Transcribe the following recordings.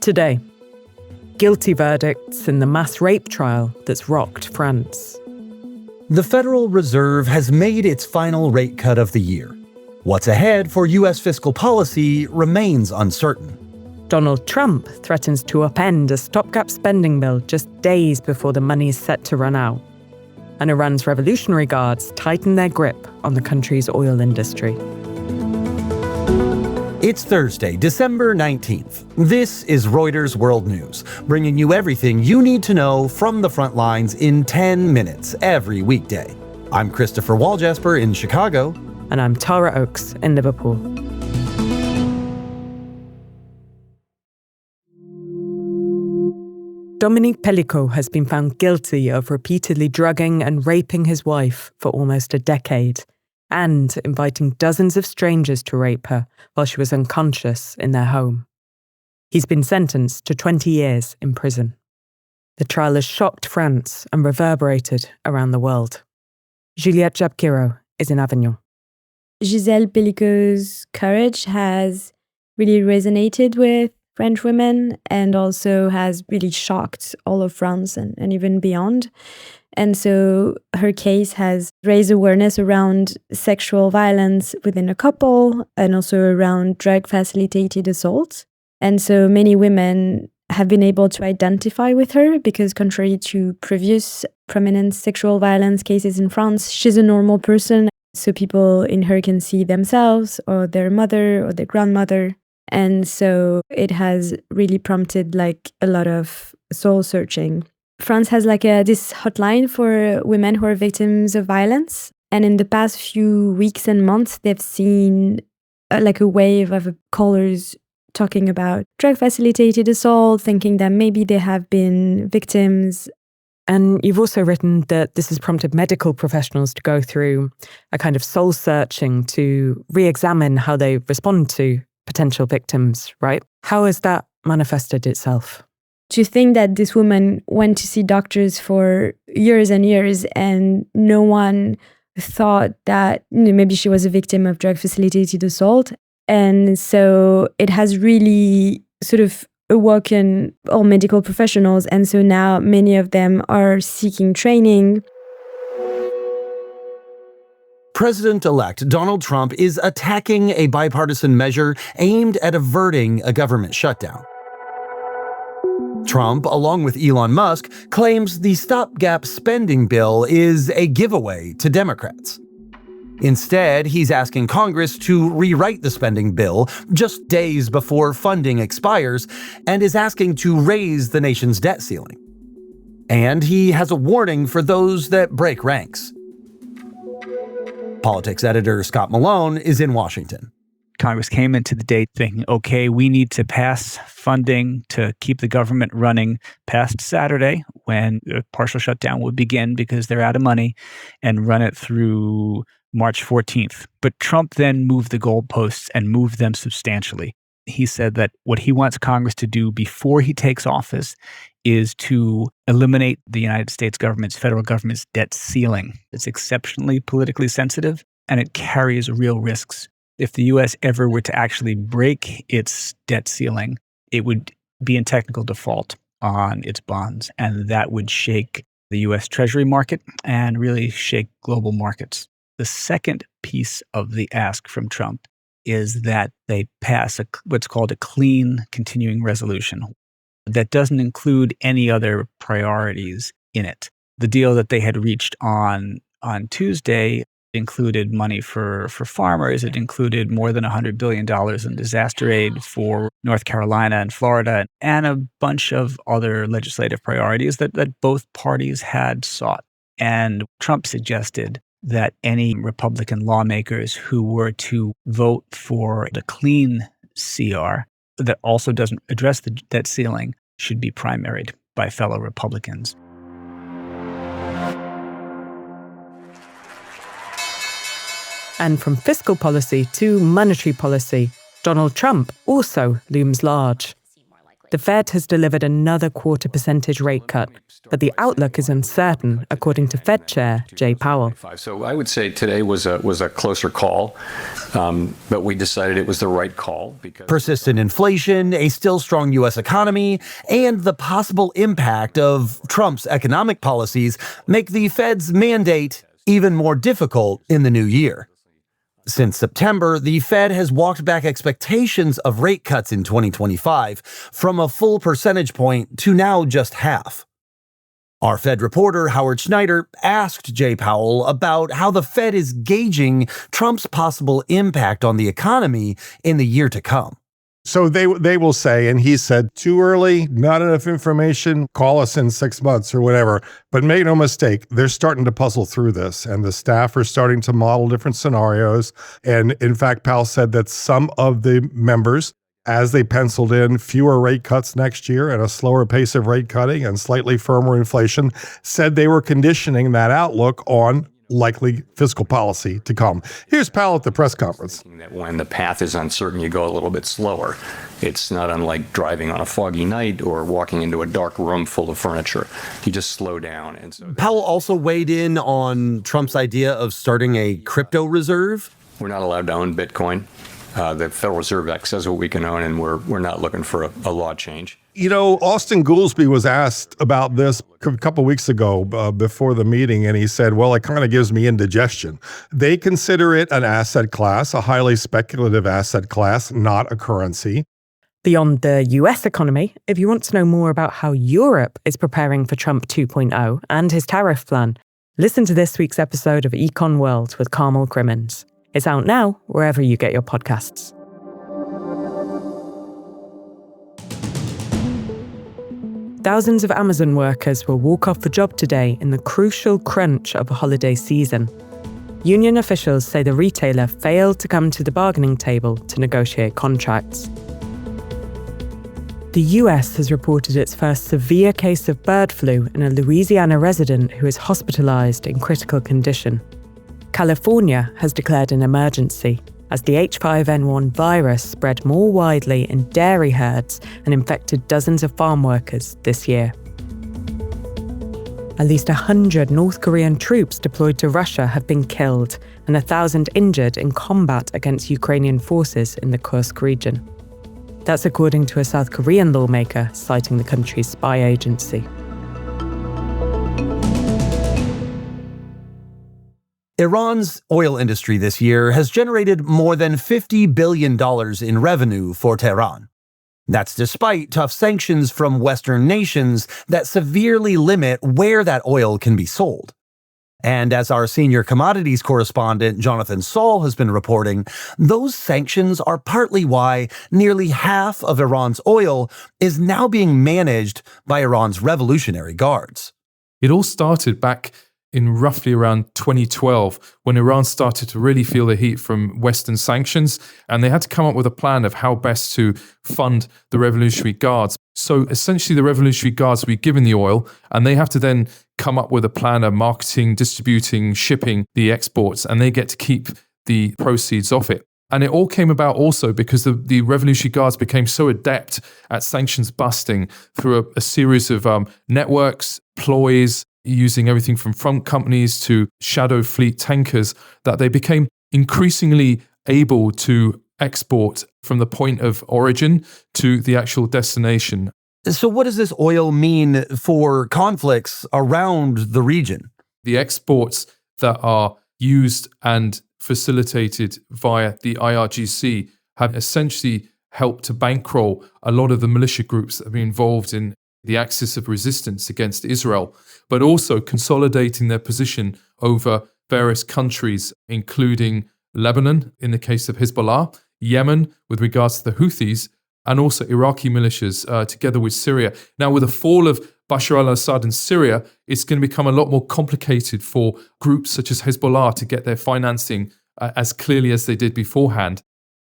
Today, guilty verdicts in the mass rape trial that's rocked France. The Federal Reserve has made its final rate cut of the year. What's ahead for U.S. fiscal policy remains uncertain. Donald Trump threatens to upend a stopgap spending bill just days before the money is set to run out. And Iran's Revolutionary Guards tighten their grip on the country's oil industry. It's Thursday, December 19th. This is Reuters World News, bringing you everything you need to know from the front lines in 10 minutes every weekday. I'm Christopher Walljasper in Chicago. And I'm Tara Oakes in Liverpool. Dominique Pelicot has been found guilty of repeatedly drugging and raping his wife for almost a decade, and inviting dozens of strangers to rape her while she was unconscious in their home. He's been sentenced to 20 years in prison. The trial has shocked France and reverberated around the world. Juliette Jabkiro is in Avignon. Gisele Pelicot's courage has really resonated with French women and also has really shocked all of France and even beyond. And so her case has raised awareness around sexual violence within a couple and also around drug-facilitated assault. And so many women have been able to identify with her because contrary to previous prominent sexual violence cases in France, she's a normal person. So people in her can see themselves or their mother or their grandmother. And so it has really prompted a lot of soul searching. France has this hotline for women who are victims of violence. And in the past few weeks and months, they've seen a wave of callers talking about drug-facilitated assault, thinking that maybe they have been victims. And you've also written that this has prompted medical professionals to go through a kind of soul searching to re-examine how they respond to potential victims, right? How has that manifested itself? To think that this woman went to see doctors for years and years and no one thought that maybe she was a victim of drug-facilitated assault. And so it has really sort of awoken all medical professionals. And so now many of them are seeking training. President-elect Donald Trump is attacking a bipartisan measure aimed at averting a government shutdown. Trump, along with Elon Musk, claims the stopgap spending bill is a giveaway to Democrats. Instead, he's asking Congress to rewrite the spending bill just days before funding expires and is asking to raise the nation's debt ceiling. And he has a warning for those that break ranks. Politics editor Scott Malone is in Washington. Congress came into the day thinking, okay, we need to pass funding to keep the government running past Saturday when a partial shutdown would begin because they're out of money, and run it through March 14th. But Trump then moved the goalposts and moved them substantially. He said that what he wants Congress to do before he takes office is to eliminate the United States government's, federal government's debt ceiling. It's exceptionally politically sensitive and it carries real risks. If the U.S. ever were to actually break its debt ceiling, it would be in technical default on its bonds, and that would shake the U.S. Treasury market and really shake global markets. The second piece of the ask from Trump is that they pass what's called a clean continuing resolution that doesn't include any other priorities in it. The deal that they had reached on Tuesday included money for farmers. It included more than $100 billion in disaster aid for North Carolina and Florida, and a bunch of other legislative priorities that both parties had sought. And Trump suggested that any Republican lawmakers who were to vote for the clean CR that also doesn't address the debt ceiling should be primaried by fellow Republicans. And from fiscal policy to monetary policy, Donald Trump also looms large. The Fed has delivered another 0.25% rate cut, but the outlook is uncertain, according to Fed Chair Jay Powell. So I would say today was a closer call, but we decided it was the right call. Because persistent inflation, a still strong U.S. economy, and the possible impact of Trump's economic policies make the Fed's mandate even more difficult in the new year. Since September, the Fed has walked back expectations of rate cuts in 2025 from a full percentage point to now just half. Our Fed reporter, Howard Schneider, asked Jay Powell about how the Fed is gauging Trump's possible impact on the economy in the year to come. So they will say, and he said, too early, not enough information, call us in 6 months or whatever. But make no mistake, they're starting to puzzle through this, and the staff are starting to model different scenarios. And in fact, Powell said that some of the members, as they penciled in fewer rate cuts next year and a slower pace of rate cutting and slightly firmer inflation, said they were conditioning that outlook on likely fiscal policy to come. Here's Powell at the press conference. That when the path is uncertain, you go a little bit slower. It's not unlike driving on a foggy night or walking into a dark room full of furniture. You just slow down. And so Powell also weighed in on Trump's idea of starting a crypto reserve. We're not allowed to own Bitcoin. The Federal Reserve Act says what we can own, and we're not looking for a law change. You know, Austin Goolsbee was asked about this a couple weeks ago before the meeting, and he said, well, it kind of gives me indigestion. They consider it an asset class, a highly speculative asset class, not a currency. Beyond the US economy, if you want to know more about how Europe is preparing for Trump 2.0 and his tariff plan, listen to this week's episode of Econ World with Carmel Crimmins. It's out now wherever you get your podcasts. Thousands of Amazon workers will walk off the job today in the crucial crunch of a holiday season. Union officials say the retailer failed to come to the bargaining table to negotiate contracts. The US has reported its first severe case of bird flu in a Louisiana resident who is hospitalized in critical condition. California has declared an emergency as the H5N1 virus spread more widely in dairy herds and infected dozens of farm workers this year. At least 100 North Korean troops deployed to Russia have been killed and 1,000 injured in combat against Ukrainian forces in the Kursk region. That's according to a South Korean lawmaker citing the country's spy agency. Iran's oil industry this year has generated more than $50 billion in revenue for Tehran. That's despite tough sanctions from Western nations that severely limit where that oil can be sold. And as our senior commodities correspondent Jonathan Saul has been reporting, those sanctions are partly why nearly half of Iran's oil is now being managed by Iran's Revolutionary Guards. It all started back in roughly around 2012, when Iran started to really feel the heat from Western sanctions, and they had to come up with a plan of how best to fund the Revolutionary Guards. So essentially the Revolutionary Guards will be given the oil, and they have to then come up with a plan of marketing, distributing, shipping the exports, and they get to keep the proceeds of it. And it all came about also because the Revolutionary Guards became so adept at sanctions busting through a series of networks, ploys, using everything from front companies to shadow fleet tankers, that they became increasingly able to export from the point of origin to the actual destination. So what does this oil mean for conflicts around the region? The exports that are used and facilitated via the IRGC have essentially helped to bankroll a lot of the militia groups that have been involved in the axis of resistance against Israel, but also consolidating their position over various countries, including Lebanon, in the case of Hezbollah, Yemen, with regards to the Houthis, and also Iraqi militias, together with Syria. Now, with the fall of Bashar al-Assad in Syria, it's going to become a lot more complicated for groups such as Hezbollah to get their financing as clearly as they did beforehand.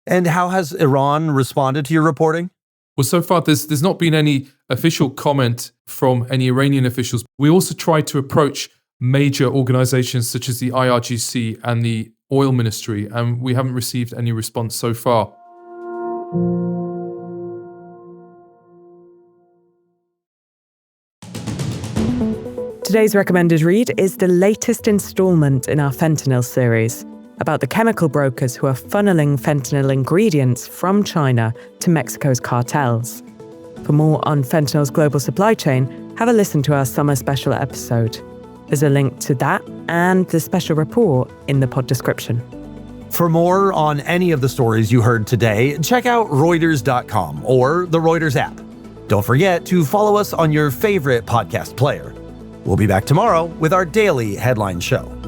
And how has Iran responded to your reporting? Well, so far, there's not been any official comment from any Iranian officials. We also tried to approach major organizations such as the IRGC and the Oil Ministry, and we haven't received any response so far. Today's recommended read is the latest installment in our fentanyl series, about the chemical brokers who are funneling fentanyl ingredients from China to Mexico's cartels. For more on fentanyl's global supply chain, have a listen to our summer special episode. There's a link to that and the special report in the pod description. For more on any of the stories you heard today, check out Reuters.com or the Reuters app. Don't forget to follow us on your favorite podcast player. We'll be back tomorrow with our daily headline show.